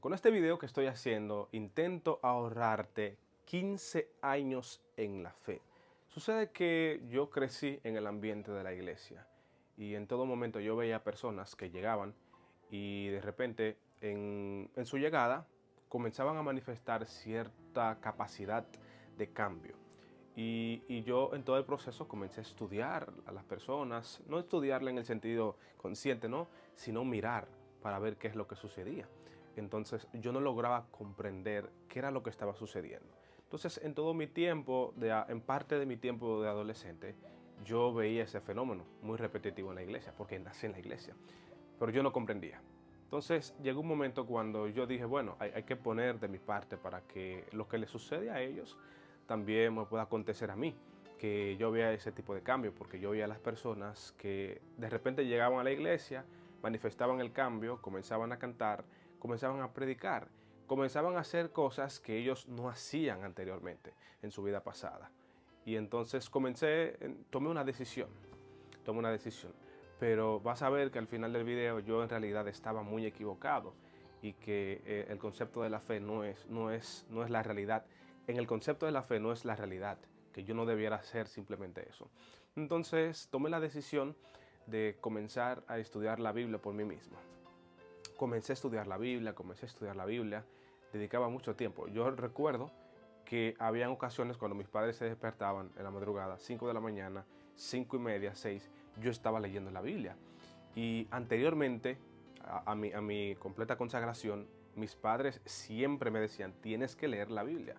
Con este video que estoy haciendo, intento ahorrarte 15 años en la fe. Sucede que yo crecí en el ambiente de la iglesia y en todo momento yo veía personas que llegaban y de repente en su llegada comenzaban a manifestar cierta capacidad de cambio. Y yo en todo el proceso comencé a estudiar a las personas, no estudiarla en el sentido consciente, ¿no? Sino mirar para ver qué es lo que sucedía. Entonces yo no lograba comprender qué era lo que estaba sucediendo. Entonces en todo mi tiempo, en parte de mi tiempo de adolescente, yo veía ese fenómeno muy repetitivo en la iglesia, porque nací en la iglesia, pero yo no comprendía. Entonces llegó un momento cuando yo dije, bueno, hay que poner de mi parte para que lo que le sucede a ellos también me pueda acontecer a mí, que yo vea ese tipo de cambio, porque yo veía a las personas que de repente llegaban a la iglesia, manifestaban el cambio, comenzaban a cantar, comenzaban a predicar, comenzaban a hacer cosas que ellos no hacían anteriormente en su vida pasada. Y entonces tomé una decisión, pero vas a ver que al final del video yo en realidad estaba muy equivocado y que el concepto de la fe no es la realidad. En el concepto de la fe no es la realidad, que yo no debiera hacer simplemente eso. Entonces tomé la decisión de comenzar a estudiar la Biblia por mí mismo. Comencé a estudiar la Biblia, dedicaba mucho tiempo. Yo recuerdo que había ocasiones cuando mis padres se despertaban en la madrugada, 5 de la mañana, 5:30, 6, yo estaba leyendo la Biblia. Y anteriormente a mi completa consagración, mis padres siempre me decían, tienes que leer la Biblia.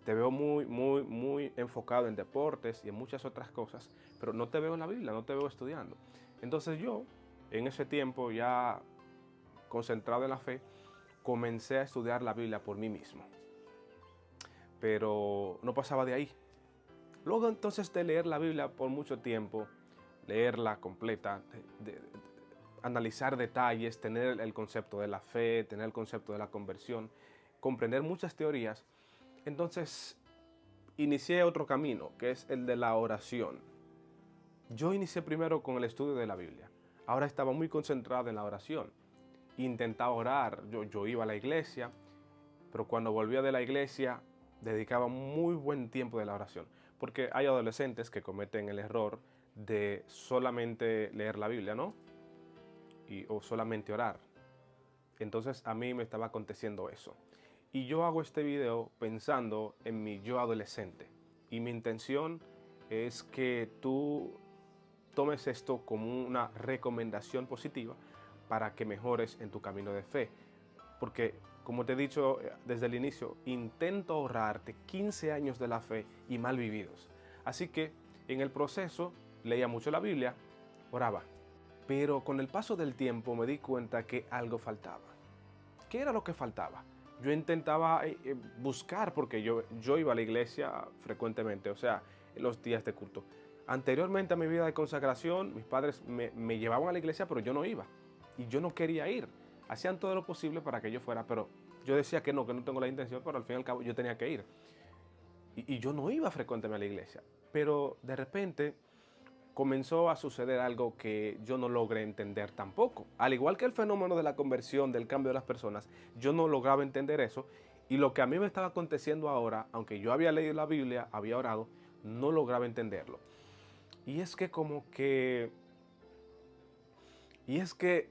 Te veo muy enfocado en deportes y en muchas otras cosas, pero no te veo en la Biblia, no te veo estudiando. Entonces yo, en ese tiempo ya concentrado en la fe, comencé a estudiar la Biblia por mí mismo. Pero no pasaba de ahí. Luego entonces de leer la Biblia por mucho tiempo, leerla completa, analizar detalles, tener el concepto de la fe, tener el concepto de la conversión, comprender muchas teorías, entonces inicié otro camino, que es el de la oración. Yo inicié primero con el estudio de la Biblia. Ahora estaba muy concentrado en la oración. Intentaba orar, yo iba a la iglesia, pero cuando volvía de la iglesia dedicaba muy buen tiempo de la oración, porque hay adolescentes que cometen el error de solamente leer la Biblia, ¿no? O solamente orar. Entonces a mí me estaba aconteciendo eso. Y yo hago este video pensando en mi yo adolescente. Y mi intención es que tú tomes esto como una recomendación positiva para que mejores en tu camino de fe. Porque, como te he dicho desde el inicio, intento ahorrarte 15 años de la fe y mal vividos. Así que en el proceso leía mucho la Biblia, oraba. Pero con el paso del tiempo me di cuenta que algo faltaba. ¿Qué era lo que faltaba? Yo intentaba buscar, porque yo iba a la iglesia frecuentemente, o sea, en los días de culto. Anteriormente a mi vida de consagración, mis padres me llevaban a la iglesia, pero yo no iba. Y yo no quería ir. Hacían todo lo posible para que yo fuera, pero yo decía que no tengo la intención, pero al fin y al cabo yo tenía que ir. Y yo no iba frecuentemente a la iglesia. Pero de repente comenzó a suceder algo que yo no logré entender tampoco. Al igual que el fenómeno de la conversión, del cambio de las personas, yo no lograba entender eso. Y lo que a mí me estaba aconteciendo ahora, aunque yo había leído la Biblia, había orado, no lograba entenderlo. Y es que como que... Y es que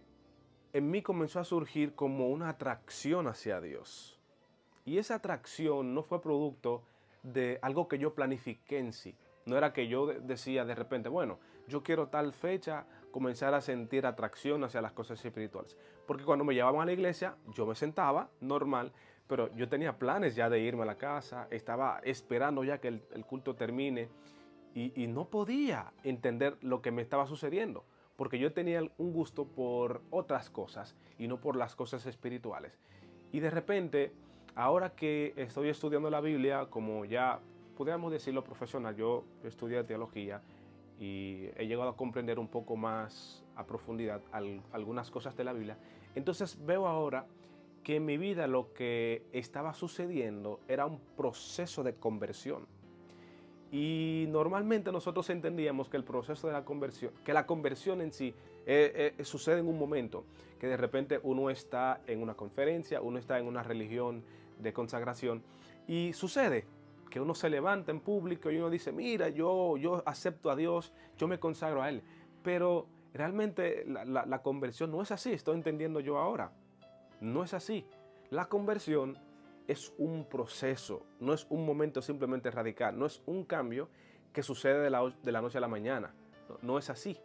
en mí comenzó a surgir como una atracción hacia Dios. Y esa atracción no fue producto de algo que yo planifiqué en sí. No era que yo decía de repente, bueno, yo quiero tal fecha comenzar a sentir atracción hacia las cosas espirituales. Porque cuando me llevaban a la iglesia, yo me sentaba normal, pero yo tenía planes ya de irme a la casa, estaba esperando ya que el culto termine y no podía entender lo que me estaba sucediendo. Porque yo tenía un gusto por otras cosas y no por las cosas espirituales. Y de repente, ahora que estoy estudiando la Biblia, como ya podríamos decirlo profesional, yo estudié teología y he llegado a comprender un poco más a profundidad algunas cosas de la Biblia. Entonces veo ahora que en mi vida lo que estaba sucediendo era un proceso de conversión. Y normalmente nosotros entendíamos que el proceso de la conversión en sí Sucede en un momento que de repente uno está en una conferencia, uno está en una religión de consagración y sucede que uno se levanta en público y uno dice, mira, yo acepto a Dios, yo me consagro a Él. Pero realmente la conversión no es así, estoy entendiendo yo ahora. No es así. La conversión es un proceso, no es un momento simplemente radical, no es un cambio que sucede de la noche a la mañana. No es así.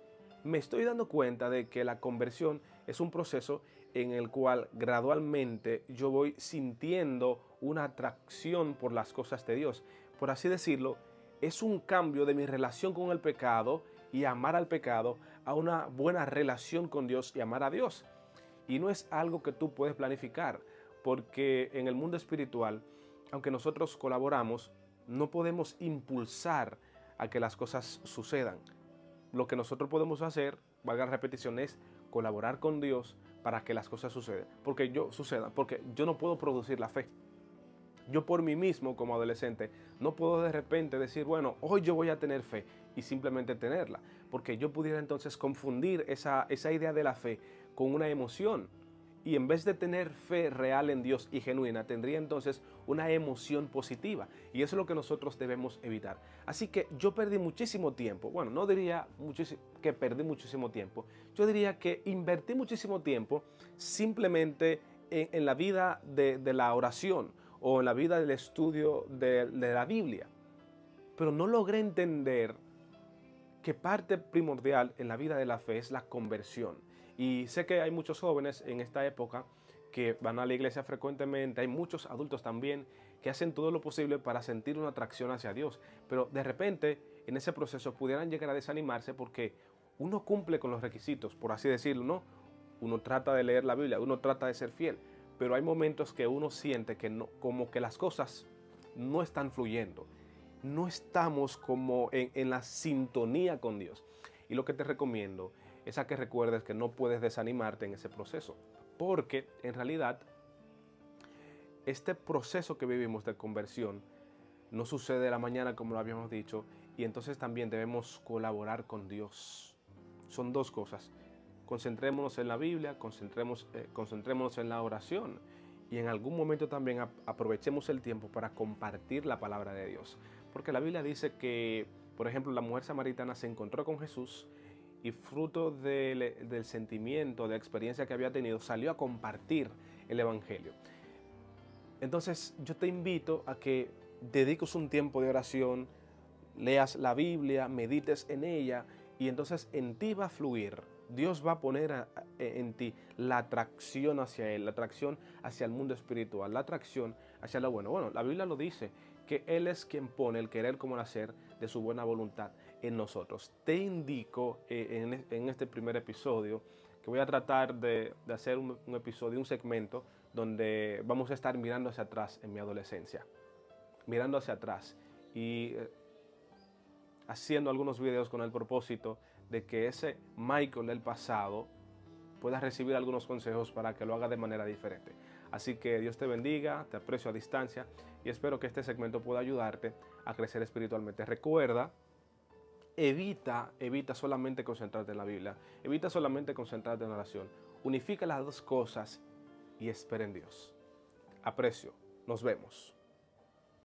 Me estoy dando cuenta de que la conversión es un proceso en el cual gradualmente yo voy sintiendo una atracción por las cosas de Dios. Por así decirlo, es un cambio de mi relación con el pecado y amar al pecado a una buena relación con Dios y amar a Dios. Y no es algo que tú puedes planificar, porque en el mundo espiritual, aunque nosotros colaboramos, no podemos impulsar a que las cosas sucedan. Lo que nosotros podemos hacer, valga la repetición, es colaborar con Dios para que las cosas sucedan. Porque yo no puedo producir la fe. Yo por mí mismo como adolescente no puedo de repente decir, bueno, hoy yo voy a tener fe y simplemente tenerla, porque yo pudiera entonces confundir esa idea de la fe con una emoción. Y en vez de tener fe real en Dios y genuina, tendría entonces una emoción positiva. Y eso es lo que nosotros debemos evitar. Así que yo perdí muchísimo tiempo. Bueno, no diría que perdí muchísimo tiempo. Yo diría que invertí muchísimo tiempo simplemente en la vida de la oración o en la vida del estudio de la Biblia. Pero no logré entender que parte primordial en la vida de la fe es la conversión. Y sé que hay muchos jóvenes en esta época que van a la iglesia frecuentemente, hay muchos adultos también que hacen todo lo posible para sentir una atracción hacia Dios, pero de repente en ese proceso pudieran llegar a desanimarse porque uno cumple con los requisitos, por así decirlo, ¿no? Uno trata de leer la Biblia, uno trata de ser fiel, pero hay momentos que uno siente que no, como que las cosas no están fluyendo, no estamos como en la sintonía con Dios. Y lo que te recomiendo es a que recuerdes que no puedes desanimarte en ese proceso, porque en realidad este proceso que vivimos de conversión no sucede de la mañana como lo habíamos dicho, y entonces también debemos colaborar con Dios. Son dos cosas. Concentrémonos en la Biblia, concentrémonos en la oración y en algún momento también aprovechemos el tiempo para compartir la palabra de Dios. Porque la Biblia dice que, por ejemplo, la mujer samaritana se encontró con Jesús y fruto del sentimiento, de la experiencia que había tenido, salió a compartir el Evangelio. Entonces yo te invito a que dediques un tiempo de oración, leas la Biblia, medites en ella y entonces en ti va a fluir. Dios va a poner en ti la atracción hacia Él, la atracción hacia el mundo espiritual, la atracción hacia lo bueno. Bueno, la Biblia lo dice, que Él es quien pone el querer como el hacer de su buena voluntad en nosotros. Te indico en este primer episodio que voy a tratar de hacer un episodio, un segmento, donde vamos a estar mirando hacia atrás en mi adolescencia, mirando hacia atrás y haciendo algunos videos con el propósito de que ese Michael del pasado pueda recibir algunos consejos para que lo haga de manera diferente. Así que Dios te bendiga, te aprecio a distancia y espero que este segmento pueda ayudarte a crecer espiritualmente. Recuerda, evita solamente concentrarte en la Biblia, evita solamente concentrarte en la oración. Unifica las dos cosas y espera en Dios. Aprecio, nos vemos.